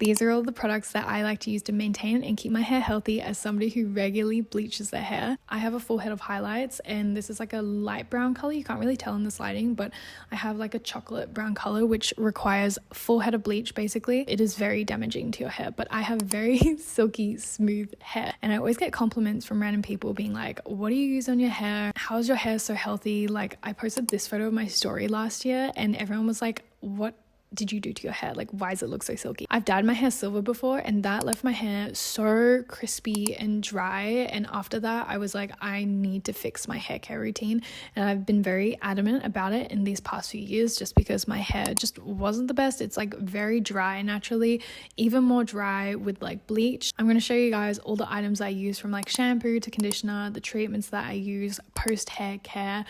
These are all the products that I like to use to maintain and keep my hair healthy as somebody who regularly bleaches their hair. I have a full head of highlights, and this is like a light brown color. You can't really tell in this lighting, but I have like a chocolate brown color, which requires full head of bleach. Basically, it is very damaging to your hair, but I have very silky, smooth hair, and I always get compliments from random people being like, what do you use on your hair? How is your hair so healthy? Like, I posted this photo of my story last year and everyone was like, what did you do to your hair? Like, why does it look so silky? I've dyed my hair silver before, and that left my hair so crispy and dry, and after that I was like, I need to fix my hair care routine, and I've been very adamant about it in these past few years just because my hair just wasn't the best. It's like very dry naturally, even more dry with like bleach. I'm going to show you guys all the items I use, from like shampoo to conditioner, the treatments that I use post hair care,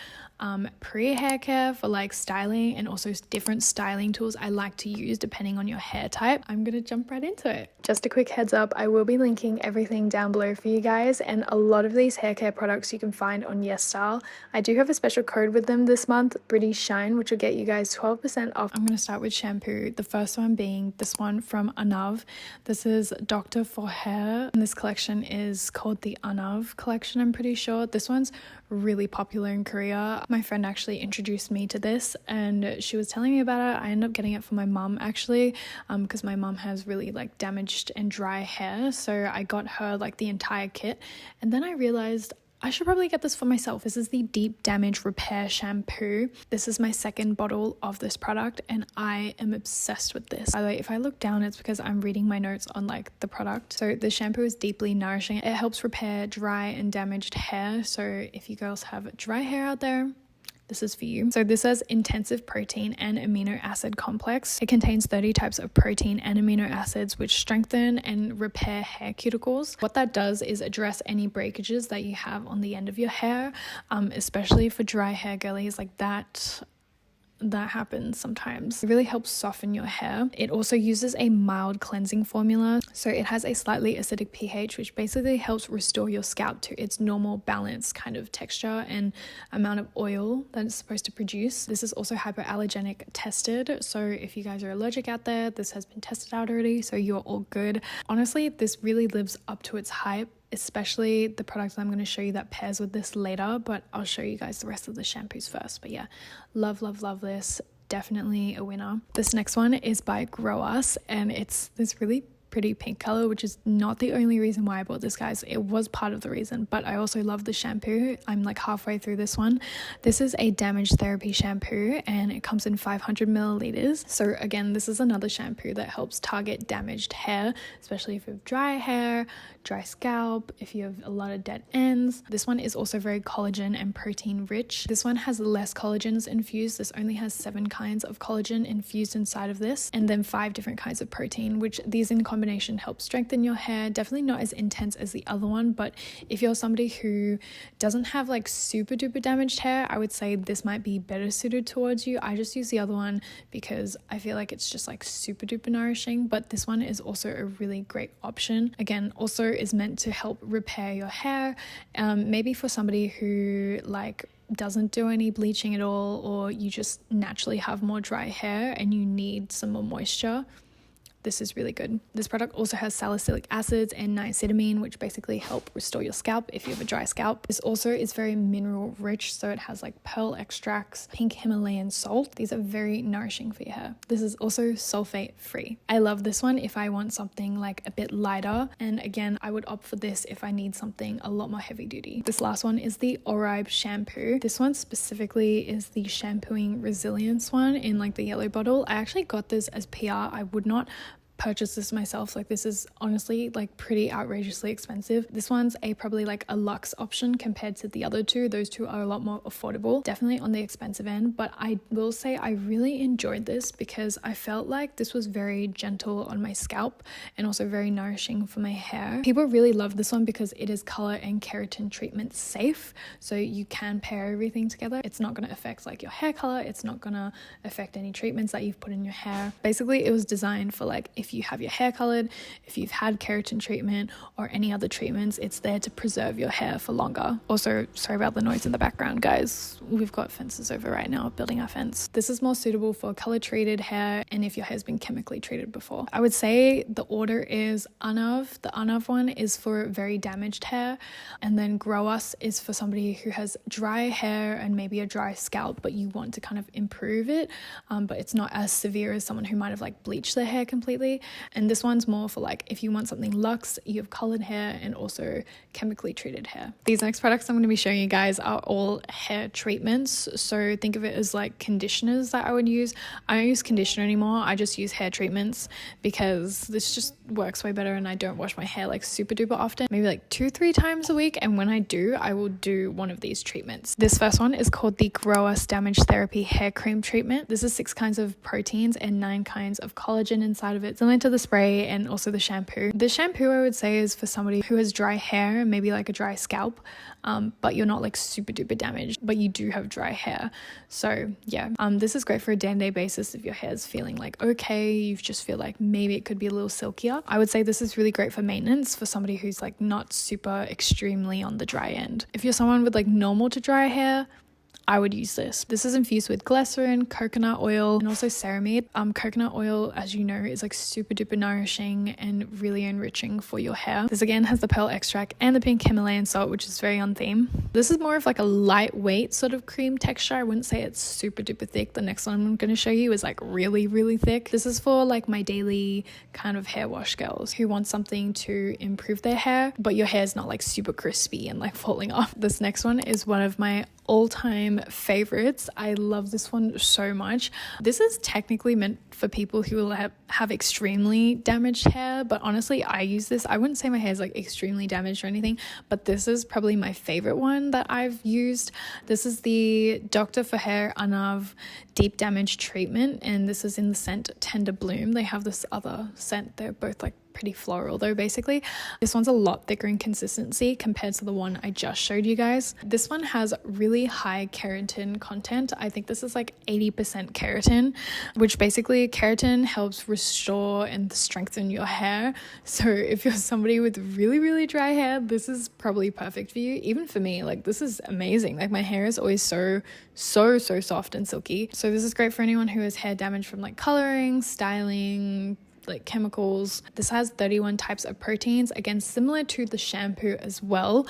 pre-hair care for like styling, and also different styling tools I like to use depending on your hair type. I'm gonna jump right into it. Just a quick heads up, I will be linking everything down below for you guys, and a lot of these hair care products you can find on YesStyle. I do have a special code with them this month, British Shine, which will get you guys 12% off. I'm gonna start with shampoo, the first one being this one from Anav. This is Doctor for Hair, and this collection is called the Anav collection, I'm pretty sure. This one's really popular in Korea. My friend actually introduced me to this and she was telling me about it. I ended up getting it for my mum actually, because my mum has really like damaged and dry hair, so I got her like the entire kit, and then I realized I should probably get this for myself. This is the Deep Damage Repair Shampoo. This is my second bottle of this product and I am obsessed with this. By the way, if I look down, it's because I'm reading my notes on like the product. So the shampoo is deeply nourishing. It helps repair dry and damaged hair. So if you girls have dry hair out there, this is for you. So this has intensive protein and amino acid complex. It contains 30 types of protein and amino acids which strengthen and repair hair cuticles. What that does is address any breakages that you have on the end of your hair, especially for dry hair girlies like that happens sometimes. It really helps soften your hair. It also uses a mild cleansing formula, so it has a slightly acidic pH, which basically helps restore your scalp to its normal balanced kind of texture and amount of oil that it's supposed to produce. This is also hypoallergenic tested, so if you guys are allergic out there, this has been tested out already, so you're all good. Honestly, this really lives up to its hype, especially the product I'm going to show you that pairs with this later, but I'll show you guys the rest of the shampoos first. But yeah, love this, definitely a winner. This next one is by Grow Us, and it's this really pretty pink color, which is not the only reason why I bought this, guys. It was part of the reason, but I also love the shampoo. I'm like halfway through this one. This is a damage therapy shampoo and it comes in 500 milliliters. So again, this is another shampoo that helps target damaged hair, especially if you have dry hair, dry scalp, if you have a lot of dead ends. This one is also very collagen and protein rich. This one has less collagens infused. This only has 7 kinds of collagen infused inside of this, and then 5 different kinds of protein, which these in combination help strengthen your hair. Definitely not as intense as the other one, but if you're somebody who doesn't have like super duper damaged hair, I would say this might be better suited towards you. I just use the other one because I feel like it's just like super duper nourishing, but this one is also a really great option. Again, also is meant to help repair your hair, maybe for somebody who like doesn't do any bleaching at all, or you just naturally have more dry hair and you need some more moisture. This is really good. This product also has salicylic acids and niacinamide, which basically help restore your scalp if you have a dry scalp. This also is very mineral rich, so it has like pearl extracts, pink Himalayan salt. These are very nourishing for your hair. This is also sulfate free. I love this one if I want something like a bit lighter, and again, I would opt for this if I need something a lot more heavy duty. This last one is the Oribe shampoo. This one specifically is the shampooing resilience one in like the yellow bottle. I actually got this as PR. I would not purchase this myself. Like, this is honestly like pretty outrageously expensive. This one's probably like a luxe option compared to the other two. Those two are a lot more affordable, definitely on the expensive end, but I will say I really enjoyed this because I felt like this was very gentle on my scalp and also very nourishing for my hair. People really love this one because it is color and keratin treatment safe, so you can pair everything together. It's not going to affect like your hair color, it's not going to affect any treatments that you've put in your hair. Basically, it was designed for like if if you have your hair colored, if you've had keratin treatment or any other treatments, it's there to preserve your hair for longer. Also, sorry about the noise in the background, guys. We've got fences over right now, building our fence. This is more suitable for color treated hair and if your hair's been chemically treated before. I would say the order is Anav. The Anav one is for very damaged hair, and then Grow Us is for somebody who has dry hair and maybe a dry scalp, but you want to kind of improve it, but it's not as severe as someone who might have like bleached their hair completely. And this one's more for like if you want something luxe, you have colored hair and also chemically treated hair. These next products I'm going to be showing you guys are all hair treatments, so think of it as like conditioners that I would use. I don't use conditioner anymore, I just use hair treatments because this just works way better, and I don't wash my hair like super duper often, maybe like 2-3 times a week, and when I do, I will do one of these treatments. This first one is called the Grow Us Damage Therapy Hair Cream Treatment. This is 6 kinds of proteins and 9 kinds of collagen inside of it, similar to the spray and also the shampoo. The shampoo I would say is for somebody who has dry hair and maybe like a dry scalp, but you're not like super duper damaged, but you do have dry hair. So yeah, this is great for a day-to-day basis if your hair's feeling like okay, you just feel like maybe it could be a little silkier. I would say this is really great for maintenance for somebody who's like not super extremely on the dry end. If you're someone with like normal to dry hair, I would use this. This is infused with glycerin, coconut oil, and also ceramide. Coconut oil, as you know, is like super duper nourishing and really enriching for your hair. This again has the pearl extract and the pink Himalayan salt, which is very on theme. This is more of like a lightweight sort of cream texture. I wouldn't say it's super duper thick. The next one I'm going to show you is like really, really thick. This is for like my daily kind of hair wash girls who want something to improve their hair, but your hair's not like super crispy and like falling off. This next one is one of my all-time favorites. I love this one so much. This is technically meant for people who will have extremely damaged hair, but honestly I use this. I wouldn't say my hair is like extremely damaged or anything, but this is probably my favorite one that I've used. This is the Dr. for Hair Anav Deep Damage Treatment, and this is in the scent Tender Bloom. They have this other scent, they're both like pretty floral though. Basically this one's a lot thicker in consistency compared to the one I just showed you guys. This one has really high keratin content. I think this is like 80% keratin, which basically keratin helps restore and strengthen your hair. So if you're somebody with really, really dry hair, this is probably perfect for you. Even for me, like this is amazing. Like my hair is always so soft and silky. So this is great for anyone who has hair damage from like coloring, styling, like chemicals. This has 31 types of proteins, again similar to the shampoo as well,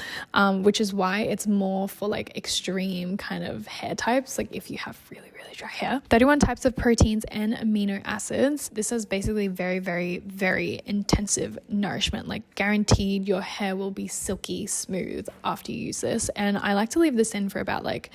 which is why it's more for like extreme kind of hair types, like if you have really dry hair. 31 types of proteins and amino acids. This is basically very intensive nourishment, like guaranteed your hair will be silky smooth after you use this. And I like to leave this in for about like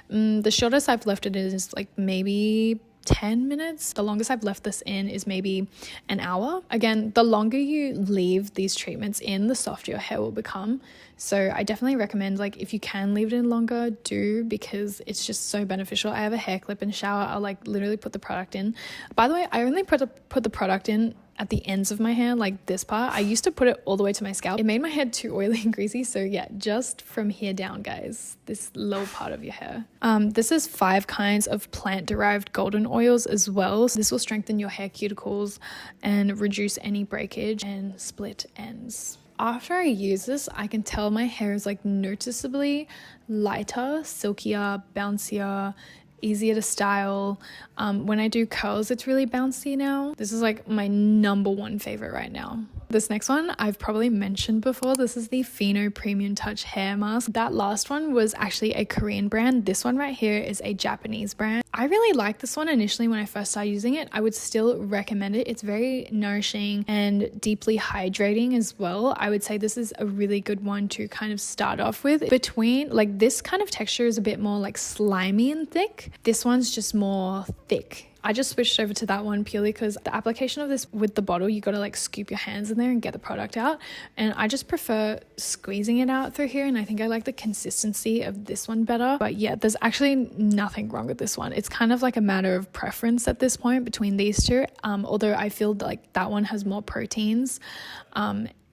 the shortest I've left it is like maybe 10 minutes. The longest I've left this in is maybe an hour. Again, the longer you leave these treatments in, the softer your hair will become. So I definitely recommend, like if you can leave it in longer, do, because it's just so beneficial. I have a hair clip in the shower. I'll like literally put the product in. By the way, I only put the product in at the ends of my hair, like this part. I used to put it all the way to my scalp. It made my hair too oily and greasy. So yeah, just from here down, guys, this low part of your hair. This is 5 kinds of plant-derived golden oils as well. So this will strengthen your hair cuticles and reduce any breakage and split ends. After I use this, I can tell my hair is like noticeably lighter, silkier, bouncier, easier to style. When I do curls, it's really bouncy now. This is like my number 1 favorite right now. This next one I've probably mentioned before. This is the Pheno Premium Touch Hair Mask. That last one was actually a Korean brand. This one right here is a Japanese brand. I really liked this one initially when I first started using it. I would still recommend it. It's very nourishing and deeply hydrating as well. I would say this is a really good one to kind of start off with. Between like this kind of texture is a bit more like slimy and thick. This one's just more thick. I just switched over to that one purely because the application of this with the bottle, you got to like scoop your hands in there and get the product out. And I just prefer squeezing it out through here. And I think I like the consistency of this one better. But yeah, there's actually nothing wrong with this one. It's kind of like a matter of preference at this point between these two. Although I feel like that one has more proteins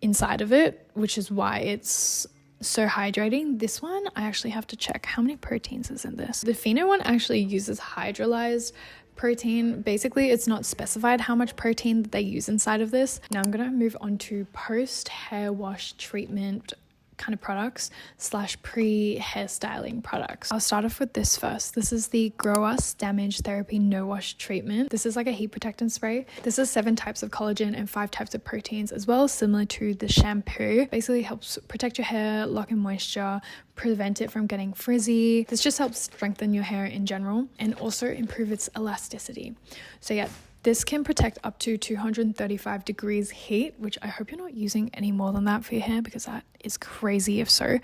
inside of it, which is why it's so hydrating. This one, I actually have to check how many proteins is in this. The Pheno one actually uses hydrolyzed protein. Basically, it's not specified how much protein that they use inside of this. Now I'm gonna move on to post hair wash treatment kind of products / pre-hairstyling products. I'll start off with this first. This is the Grow Us Damage Therapy No Wash Treatment. This is like a heat protectant spray. This is 7 types of collagen and 5 types of proteins as well, similar to the shampoo. Basically helps protect your hair, lock in moisture, prevent it from getting frizzy. This just helps strengthen your hair in general and also improve its elasticity. So yeah, this can protect up to 235 degrees heat, which I hope you're not using any more than that for your hair, because that is crazy if so.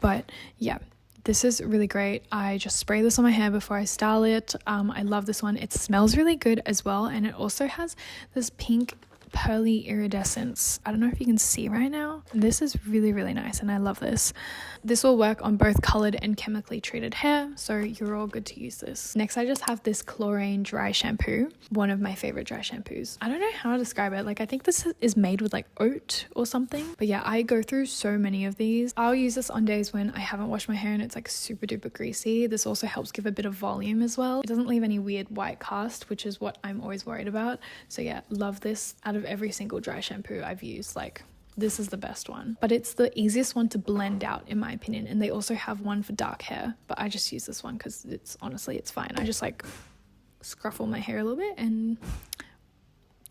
But yeah, this is really great. I just spray this on my hair before I style it. I love this one. It smells really good as well. And it also has this pink pearly iridescence. I don't know if you can see right now. This is really, really nice and I love this. This will work on both colored and chemically treated hair, so you're all good to use this. Next, I just have this chlorine dry shampoo, one of my favorite dry shampoos. I don't know how to describe it. Like, I think this is made with like oat or something, but yeah, I go through so many of these. I'll use this on days when I haven't washed my hair and it's like super duper greasy. This also helps give a bit of volume as well. It doesn't leave any weird white cast, which is what I'm always worried about. So yeah, love this. Out of every single dry shampoo I've used, like, this is the best one, but it's the easiest one to blend out in my opinion. And they also have one for dark hair, but I just use this one because it's fine. I just like scruffle my hair a little bit and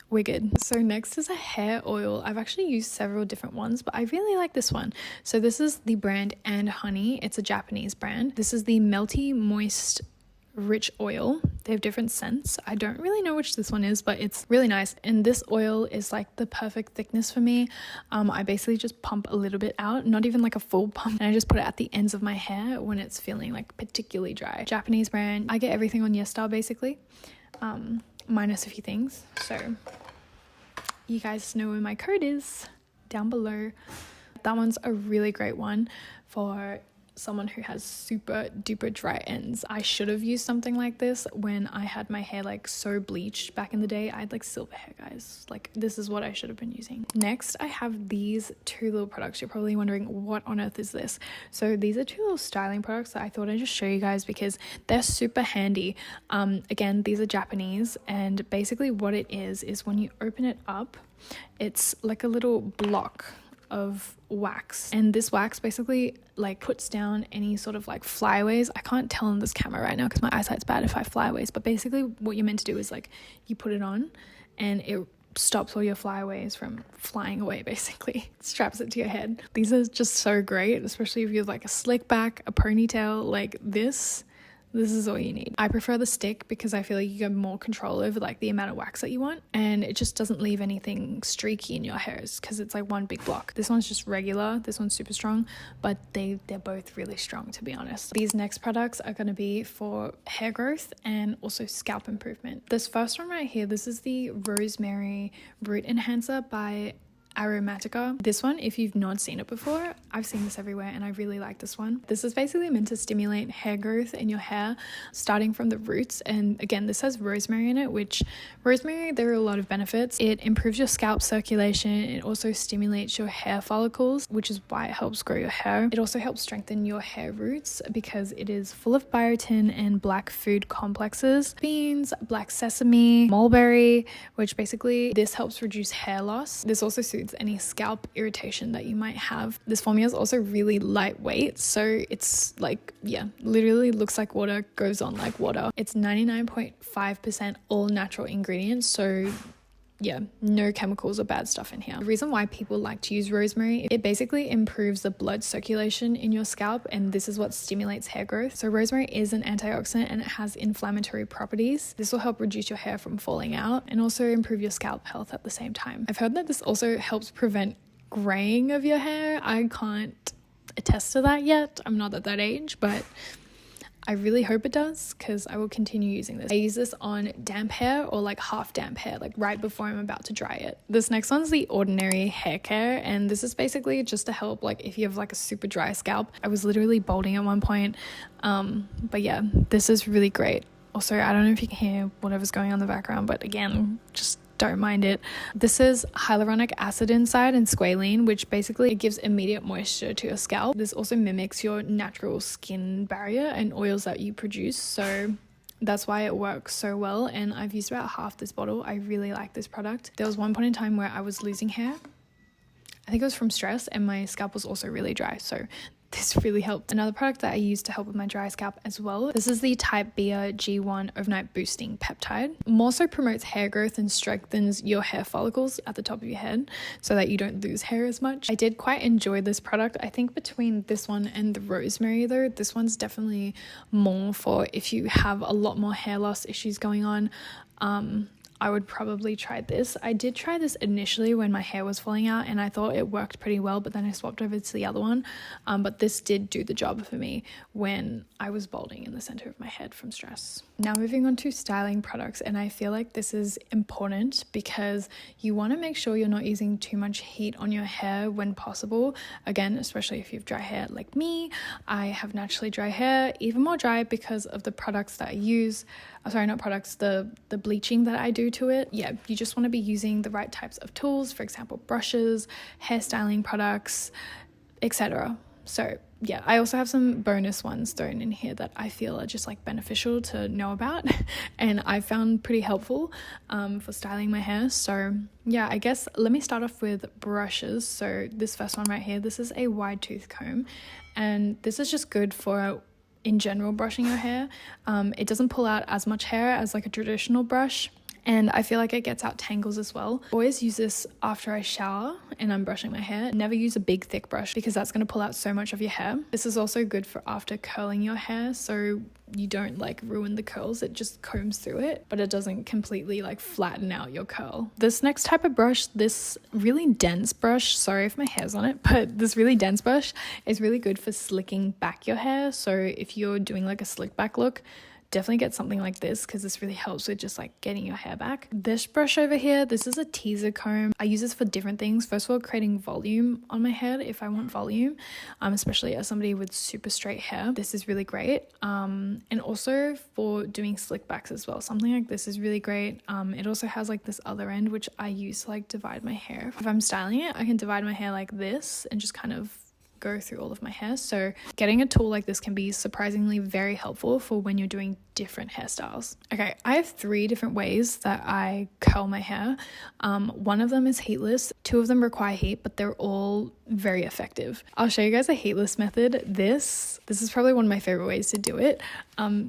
we're good. So next is a hair oil. I've actually used several different ones, but I really like this one. So this is the brand And Honey. It's a Japanese brand. This is the Melty Moist Rich Oil. They have different scents. I don't really know which this one is, but it's really nice. And this oil is like the perfect thickness for me. I basically just pump a little bit out, not even like a full pump, and I just put it at the ends of my hair when it's feeling like particularly dry. Japanese brand. I get everything on YesStyle basically, minus a few things. So you guys know where my code is down below. That one's a really great one for someone who has super duper dry ends. I should have used something like this when I had my hair like so bleached back in the day. I had like silver hair, guys. Like, this is what I should have been using. Next, I have these 2 little products. You're probably wondering, what on earth is this? So these are 2 little styling products that I thought I'd just show you guys because they're super handy. Again, these are Japanese, and basically what it is when you open it up, it's like a little block of wax, and this wax basically like puts down any sort of like flyaways. I can't tell on this camera right now because my eyesight's bad if I have flyaways, but basically what you're meant to do is like you put it on and it stops all your flyaways from flying away, basically. Straps it to your head. These are just so great, especially if you have like a slick back, a ponytail. Like this is all you need. I prefer the stick because I feel like you get more control over like the amount of wax that you want, and it just doesn't leave anything streaky in your hairs because it's like one big block. This one's just regular, this one's super strong, but they're both really strong, to be honest. These next products are going to be for hair growth and also scalp improvement. This first one right here, this is the Rosemary Root Enhancer by Aromatica. This one, if you've not seen it before, I've seen this everywhere and I really like this one. This is basically meant to stimulate hair growth in your hair starting from the roots, and again, this has rosemary in it, which rosemary, there are a lot of benefits. It improves your scalp circulation. It also stimulates your hair follicles, which is why it helps grow your hair. It also helps strengthen your hair roots because it is full of biotin and black food complexes, beans, black sesame, mulberry, which basically this helps reduce hair loss. This also soothes any scalp irritation that you might have. This formula is also really lightweight, so it's like, yeah, literally looks like water, goes on like water. It's 99.5% all natural ingredients, so yeah, no chemicals or bad stuff in here. The reason why people like to use rosemary, it basically improves the blood circulation in your scalp, and this is what stimulates hair growth. So rosemary is an antioxidant and it has inflammatory properties. This will help reduce your hair from falling out and also improve your scalp health at the same time. I've heard that this also helps prevent graying of your hair. I can't attest to that yet. I'm not at that age, but I really hope it does because I will continue using this. I use this on damp hair or like half damp hair, like right before I'm about to dry it. This next one's the Ordinary Hair Care, and this is basically just to help like if you have like a super dry scalp. I was literally balding at one point, but yeah, this is really great. Also, I don't know if you can hear whatever's going on in the background, but again, just don't mind it. This is hyaluronic acid inside and squalene, which basically it gives immediate moisture to your scalp. This also mimics your natural skin barrier and oils that you produce, so that's why it works so well, and I've used about half this bottle. I really like this product. There was one point in time where I was losing hair. I think it was from stress, and my scalp was also really dry, so this really helped. Another product that I use to help with my dry scalp as well, this is the Type B G1 Overnight Boosting Peptide. More so promotes hair growth and strengthens your hair follicles at the top of your head so that you don't lose hair as much. I did quite enjoy this product. I think between this one and the rosemary though, this one's definitely more for if you have a lot more hair loss issues going on. I would probably try this. I did try this initially when my hair was falling out and I thought it worked pretty well, but then I swapped over to the other one. But this did do the job for me when I was balding in the center of my head from stress. Now moving on to styling products, and I feel like this is important because you want to make sure you're not using too much heat on your hair when possible. Again, especially if you have dry hair like me. I have naturally dry hair, even more dry because of the products that I use. Sorry, not products, the bleaching that I do to it. Yeah, you just want to be using the right types of tools, for example, brushes, hairstyling products, etc. So yeah, I also have some bonus ones thrown in here that I feel are just like beneficial to know about and I found pretty helpful for styling my hair. So yeah, I guess let me start off with brushes. So this first one right here, this is a wide tooth comb, and this is just good for in general brushing your hair. It doesn't pull out as much hair as like a traditional brush, and I feel like it gets out tangles as well. Always use this after I shower and I'm brushing my hair. Never use a big thick brush because that's going to pull out so much of your hair. This is also good for after curling your hair, so you don't like ruin the curls. It just combs through it, but it doesn't completely like flatten out your curl. This next type of brush, this really dense brush, sorry if my hair's on it, but this really dense brush is really good for slicking back your hair. So if you're doing like a slick back look, definitely get something like this because this really helps with just like getting your hair back. This brush over here, this is a teaser comb. I use this for different things. First of all, creating volume on my head if I want volume, especially as somebody with super straight hair. This is really great. And also for doing slick backs as well. Something like this is really great. It also has like this other end which I use to like divide my hair. If I'm styling it, I can divide my hair like this and just kind of go through all of my hair. So getting a tool like this can be surprisingly very helpful for when you're doing different hairstyles. Okay, I have 3 different ways that I curl my hair. One of them is heatless. 2 of them require heat, but they're all very effective. I'll show you guys a heatless method. This is probably one of my favorite ways to do it.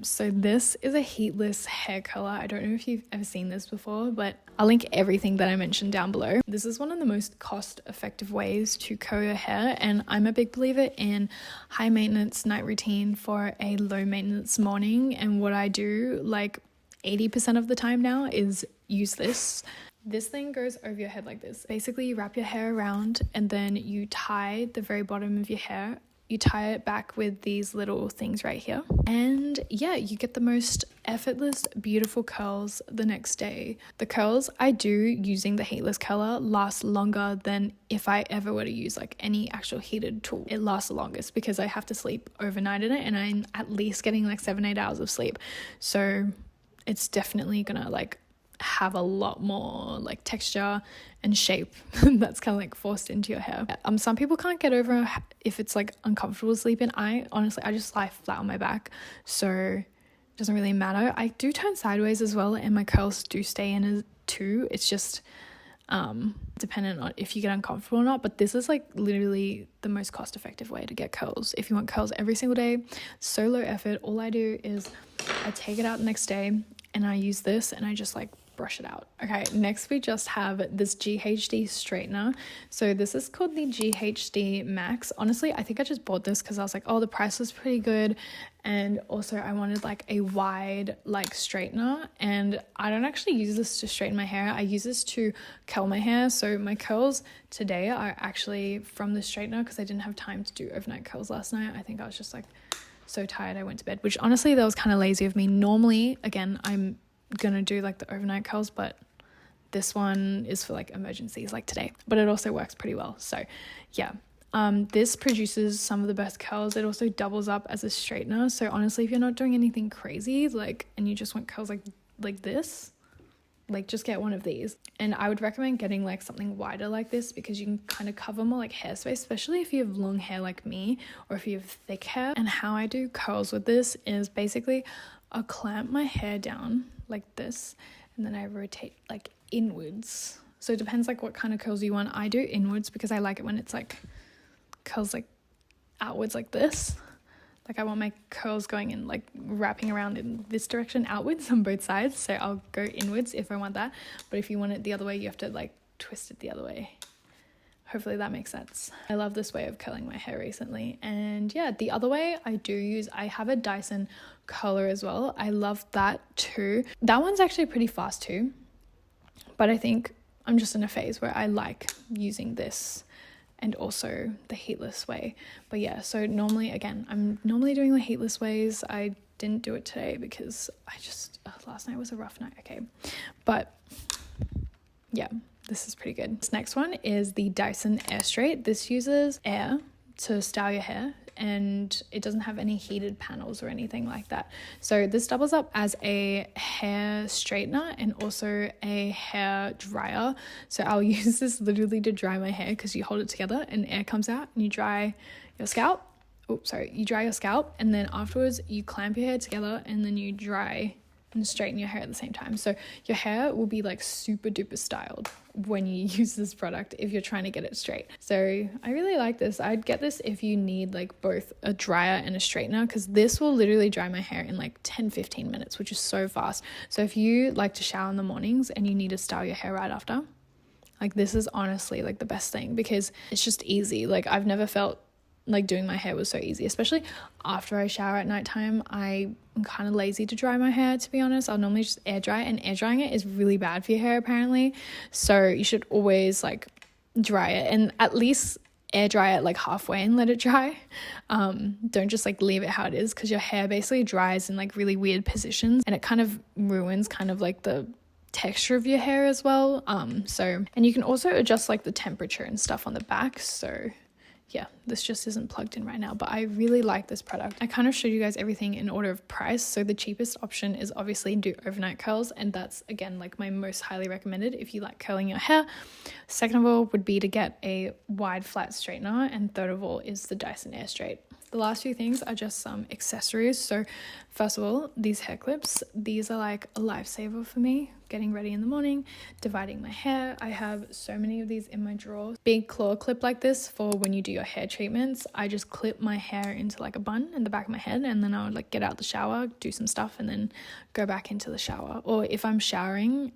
So this is a heatless hair curler. I don't know if you've ever seen this before, but I'll link everything that I mentioned down below. This is one of the most cost-effective ways to curl your hair, and I'm a big believer in high maintenance night routine for a low maintenance morning. And what I do like 80% of the time now is use this. This thing goes over your head like this. Basically, you wrap your hair around and then you tie the very bottom of your hair. You tie it back with these little things right here. And yeah, you get the most effortless, beautiful curls the next day. The curls I do using the heatless curler last longer than if I ever were to use like any actual heated tool. It lasts the longest because I have to sleep overnight in it and I'm at least getting like 7-8 hours of sleep. So it's definitely gonna like have a lot more like texture and shape that's kind of like forced into your hair. Some people can't get over if it's like uncomfortable sleeping. I just lie flat on my back, so it doesn't really matter. I do turn sideways as well and my curls do stay in too. It's just dependent on if you get uncomfortable or not, but this is like literally the most cost-effective way to get curls. If you want curls every single day, so low effort, all I do is I take it out the next day and I use this and I just like brush it out. Okay, next we just have this GHD straightener. So this is called the GHD Max. Honestly, I think I just bought this because I was like, oh, the price was pretty good, and also I wanted like a wide like straightener, and I don't actually use this to straighten my hair. I use this to curl my hair. So my curls today are actually from the straightener because I didn't have time to do overnight curls last night. I think I was just like so tired I went to bed, which honestly that was kind of lazy of me. Normally, again, I'm gonna do like the overnight curls, but this one is for like emergencies like today, but it also works pretty well. So yeah, this produces some of the best curls. It also doubles up as a straightener. So honestly, if you're not doing anything crazy like and you just want curls like this, like just get one of these. And I would recommend getting like something wider like this because you can kind of cover more like hair space, especially if you have long hair like me or if you have thick hair. And how I do curls with this is basically I'll clamp my hair down like this, and then I rotate like inwards. So it depends like what kind of curls you want. I do inwards because I like it when it's like curls like outwards like this. Like I want my curls going in, like wrapping around in this direction outwards on both sides. So I'll go inwards if I want that. But if you want it the other way, you have to like twist it the other way. Hopefully that makes sense. I love this way of curling my hair recently. And yeah, the other way I have a Dyson curler as well. I love that too. That one's actually pretty fast too. But I think I'm just in a phase where I like using this and also the heatless way. But yeah, so normally, again, I'm normally doing the heatless ways. I didn't do it today because last night was a rough night. Okay. But yeah, this is pretty good. This next one is the Dyson Air Straight. This uses air to style your hair, and it doesn't have any heated panels or anything like that. So this doubles up as a hair straightener and also a hair dryer. So I'll use this literally to dry my hair, because you hold it together and air comes out and you dry your scalp. You dry your scalp, and then afterwards you clamp your hair together and then you dry and straighten your hair at the same time. So your hair will be like super duper styled when you use this product if you're trying to get it straight. So I really like this. I'd get this if you need like both a dryer and a straightener, because this will literally dry my hair in like 10-15 minutes, which is so fast. So if you like to shower in the mornings and you need to style your hair right after, like this is honestly like the best thing, because it's just easy. Like I've never felt like doing my hair was so easy, especially after I shower at nighttime. I'm kind of lazy to dry my hair, to be honest. I'll normally just air dry, and air drying it is really bad for your hair apparently. So you should always like dry it, and at least air dry it like halfway and let it dry. Don't just like leave it how it is, because your hair basically dries in like really weird positions, and it kind of ruins kind of like the texture of your hair as well. And you can also adjust like the temperature and stuff on the back. So yeah, this just isn't plugged in right now, but I really like this product. I kind of showed you guys everything in order of price. So the cheapest option is obviously do overnight curls, and that's again like my most highly recommended if you like curling your hair. Second of all would be to get a wide flat straightener, and third of all is the Dyson Air Straight. The last few things are just some accessories. So first of all, these hair clips. These are like a lifesaver for me, getting ready in the morning, dividing my hair. I have so many of these in my drawer. Big claw clip like this for when you do your hair treatments. I just clip my hair into like a bun in the back of my head, and then I would like get out the shower, do some stuff, and then go back into the shower. Or if I'm showering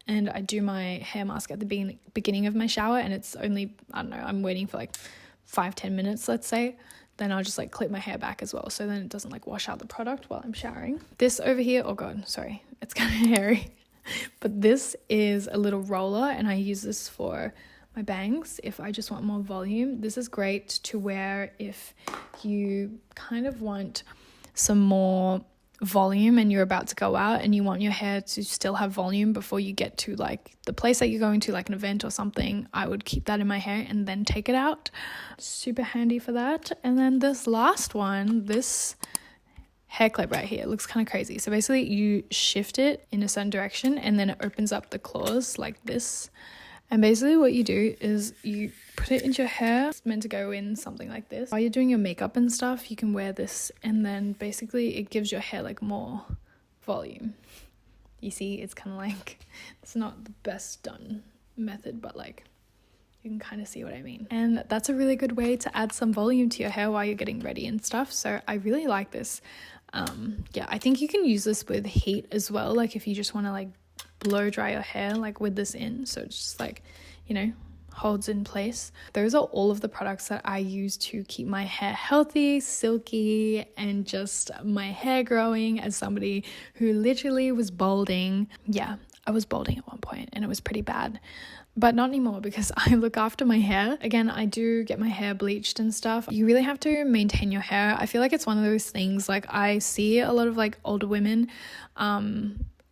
and I do my hair mask at the beginning of my shower, and it's only, I don't know, I'm waiting for like 5-10 minutes, let's say, then I'll just like clip my hair back as well, so then it doesn't like wash out the product while I'm showering. This over here, oh god, sorry, it's kind of hairy, but this is a little roller, and I use this for my bangs if I just want more volume. This is great to wear if you kind of want some more volume and you're about to go out and you want your hair to still have volume before you get to like the place that you're going to, like an event or something. I would keep that in my hair and then take it out. Super handy for that. And then this last one, this hair clip right here, looks kind of crazy. So basically you shift it in a certain direction and then it opens up the claws like this. And basically what you do is you put it into your hair. It's meant to go in something like this. While you're doing your makeup and stuff, you can wear this, and then basically it gives your hair like more volume. You see, it's kind of like, it's not the best done method, but like you can kind of see what I mean. And that's a really good way to add some volume to your hair while you're getting ready and stuff. So I really like this. Yeah, I think you can use this with heat as well. Like if you just want to like blow dry your hair like with this in, so it's just like, you know, holds in place. Those are all of the products that I use to keep my hair healthy, silky, and just my hair growing as somebody who literally was balding. Yeah, I was balding at one point and it was pretty bad, but not anymore because I look after my hair. Again, I do get my hair bleached and stuff. You really have to maintain your hair. I feel like it's one of those things, like I see a lot of like older women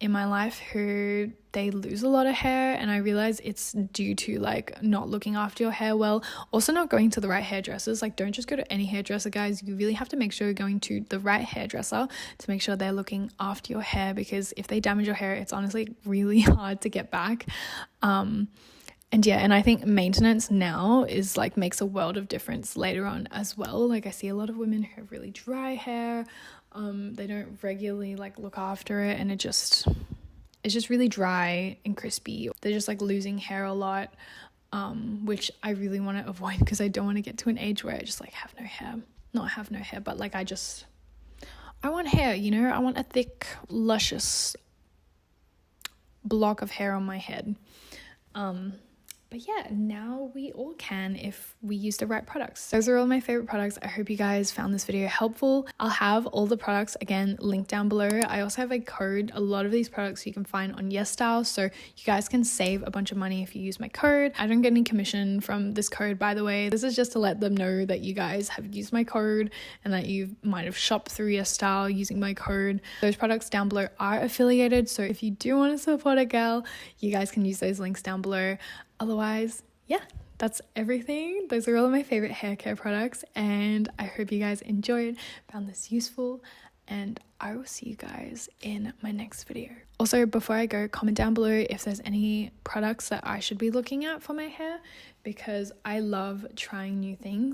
in my life who they lose a lot of hair, and I realize it's due to like not looking after your hair well, also not going to the right hairdressers. Like don't just go to any hairdresser, guys. You really have to make sure you're going to the right hairdresser to make sure they're looking after your hair, because if they damage your hair, it's honestly really hard to get back. And yeah, and I think maintenance now is like makes a world of difference later on as well. Like I see a lot of women who have really dry hair, They don't regularly like look after it, and it's just really dry and crispy. They're just like losing hair a lot, which I really want to avoid because I don't want to get to an age where I just like have no hair. Not have no hair, but like I want hair, you know? I want a thick, luscious block of hair on my head. But yeah, now we all can if we use the right products. Those are all my favorite products. I hope you guys found this video helpful. I'll have all the products again linked down below. I also have a code. A lot of these products you can find on YesStyle, so you guys can save a bunch of money if you use my code. I don't get any commission from this code, by the way. This is just to let them know that you guys have used my code and that you might have shopped through YesStyle using my code. Those products down below are affiliated, so if you do want to support a girl, you guys can use those links down below. Otherwise, yeah, that's everything. Those are all of my favorite hair care products, and I hope you guys enjoyed, found this useful, and I will see you guys in my next video. Also, before I go, comment down below if there's any products that I should be looking at for my hair, because I love trying new things.